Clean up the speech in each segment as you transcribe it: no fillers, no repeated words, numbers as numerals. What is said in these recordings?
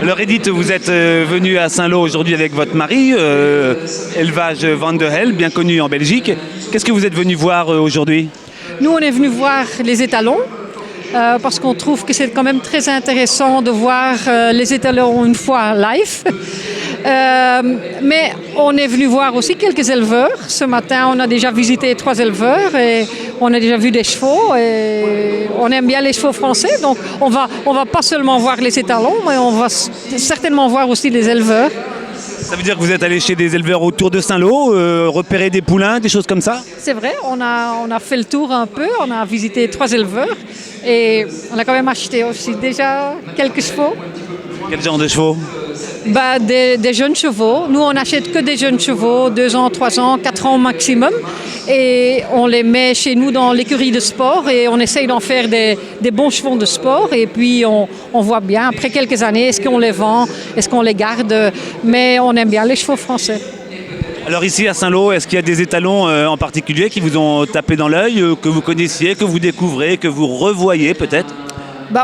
Alors Edith, vous êtes venue à Saint-Lô aujourd'hui avec votre mari, élevage Van de Hel, bien connu en Belgique. Qu'est-ce que vous êtes venu voir aujourd'hui? Nous, on est venu voir les étalons parce qu'on trouve que c'est quand même très intéressant de voir les étalons une fois live. Mais on est venu voir aussi quelques éleveurs. Ce matin, on a déjà visité 3 éleveurs et on a déjà vu des chevaux. Et on aime bien les chevaux français, donc on va pas seulement voir les étalons, mais on va certainement voir aussi les éleveurs. Ça veut dire que vous êtes allé chez des éleveurs autour de Saint-Lô, repérer des poulains, des choses comme ça? C'est vrai, on a fait le tour un peu, on a visité 3 éleveurs et on a quand même acheté aussi déjà quelques chevaux. Quel genre de chevaux? Des jeunes chevaux. Nous, on n'achète que des jeunes chevaux, 2 ans, 3 ans, 4 ans maximum. Et on les met chez nous dans l'écurie de sport et on essaye d'en faire des bons chevaux de sport. Et puis, on voit bien, après quelques années, est-ce qu'on les vend, est-ce qu'on les garde. Mais on aime bien les chevaux français. Alors ici à Saint-Lô, est-ce qu'il y a des étalons en particulier qui vous ont tapé dans l'œil, que vous connaissiez, que vous découvrez, que vous revoyez peut-être?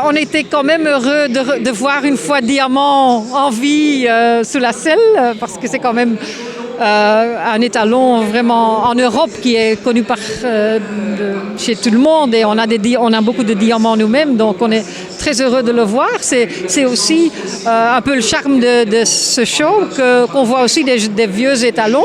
On était quand même heureux de voir une fois Diamant en vie sous la selle, parce que c'est quand même un étalon vraiment en Europe qui est connu chez tout le monde et on a beaucoup de diamants nous-mêmes, donc on est très heureux de le voir. C'est aussi un peu le charme de ce show qu'on voit aussi des vieux étalons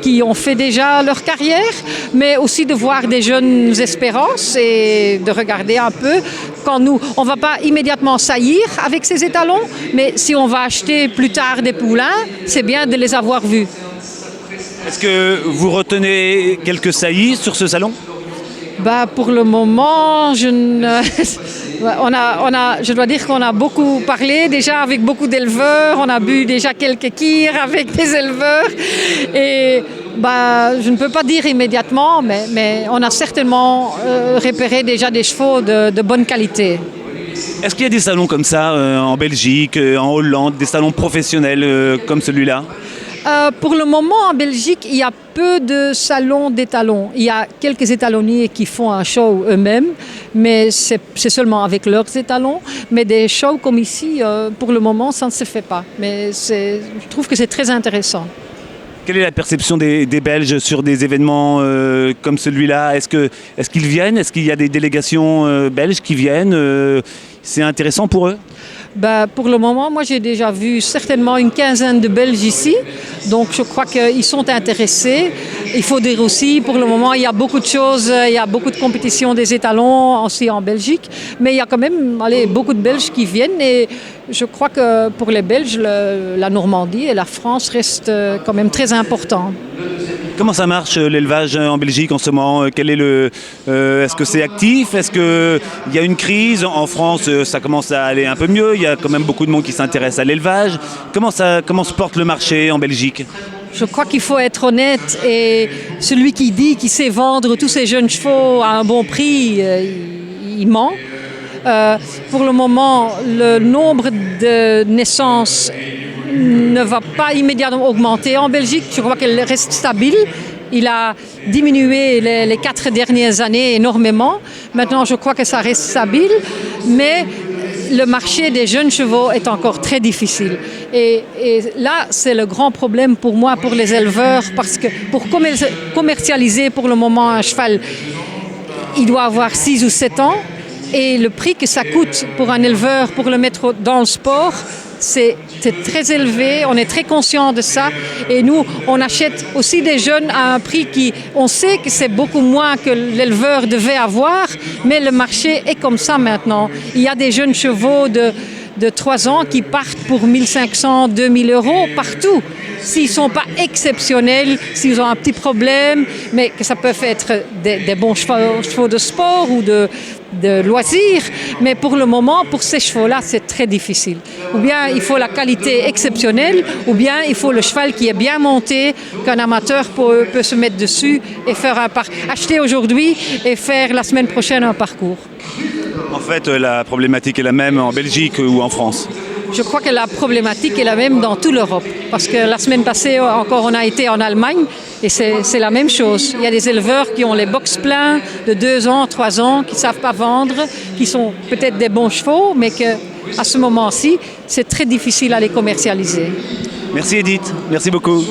qui ont fait déjà leur carrière, mais aussi de voir des jeunes espérances et de regarder un peu quand on ne va pas immédiatement saillir avec ces étalons, mais si on va acheter plus tard des poulains, c'est bien de les avoir vus. Est-ce que vous retenez quelques saillies sur ce salon? Pour le moment, je dois dire qu'on a beaucoup parlé déjà avec beaucoup d'éleveurs, on a bu déjà quelques kirs avec des éleveurs et je ne peux pas dire immédiatement, mais on a certainement repéré déjà des chevaux de bonne qualité. Est-ce qu'il y a des salons comme ça en Belgique, en Hollande, des salons professionnels comme celui-là? Pour le moment, en Belgique, il y a peu de salons d'étalons. Il y a quelques étalonniers qui font un show eux-mêmes, mais c'est seulement avec leurs étalons. Mais des shows comme ici, pour le moment, ça ne se fait pas. Mais je trouve que c'est très intéressant. Quelle est la perception des Belges sur des événements comme celui-là? Est-ce qu'ils viennent? Est-ce qu'il y a des délégations belges qui viennent? C'est intéressant pour eux? Pour le moment, moi j'ai déjà vu certainement une quinzaine de Belges ici, donc je crois qu'ils sont intéressés. Il faut dire aussi, pour le moment, il y a beaucoup de choses, il y a beaucoup de compétitions des étalons aussi en Belgique, mais il y a quand même beaucoup de Belges qui viennent et je crois que pour les Belges, la Normandie et la France restent quand même très importants. Comment ça marche l'élevage en Belgique en ce moment? Est-ce que c'est actif? Est-ce qu'il y a une crise? En France, ça commence à aller un peu mieux. Il y a quand même beaucoup de monde qui s'intéresse à l'élevage. Comment se porte le marché en Belgique? Je crois qu'il faut être honnête et celui qui dit qu'il sait vendre tous ces jeunes chevaux à un bon prix, il ment. Pour le moment, le nombre de naissances ne va pas immédiatement augmenter en Belgique. Je crois qu'elle reste stable. Il a diminué les 4 dernières années énormément. Maintenant, je crois que ça reste stable. Mais le marché des jeunes chevaux est encore très difficile. Et là, c'est le grand problème pour moi, pour les éleveurs, parce que pour commercialiser pour le moment un cheval, il doit avoir 6 ou 7 ans. Et le prix que ça coûte pour un éleveur, pour le mettre dans le sport, c'est très élevé, on est très conscient de ça et nous on achète aussi des jeunes à un prix on sait que c'est beaucoup moins que l'éleveur devait avoir, mais le marché est comme ça maintenant. Il y a des jeunes chevaux de 3 ans qui partent pour 1 500, 2 000 euros partout. S'ils ne sont pas exceptionnels, s'ils ont un petit problème, mais que ça peut être des bons chevaux de sport ou de loisirs, mais pour le moment, pour ces chevaux-là, c'est très difficile. Ou bien il faut la qualité exceptionnelle, ou bien il faut le cheval qui est bien monté, qu'un amateur peut se mettre dessus et faire acheter aujourd'hui et faire la semaine prochaine un parcours. En fait, la problématique est la même en Belgique ou en France? Je crois que la problématique est la même dans toute l'Europe. Parce que la semaine passée, encore, on a été en Allemagne et c'est la même chose. Il y a des éleveurs qui ont les box pleins de 2 ans, 3 ans, qui ne savent pas vendre, qui sont peut-être des bons chevaux, mais à ce moment-ci, c'est très difficile à les commercialiser. Merci Edith, merci beaucoup.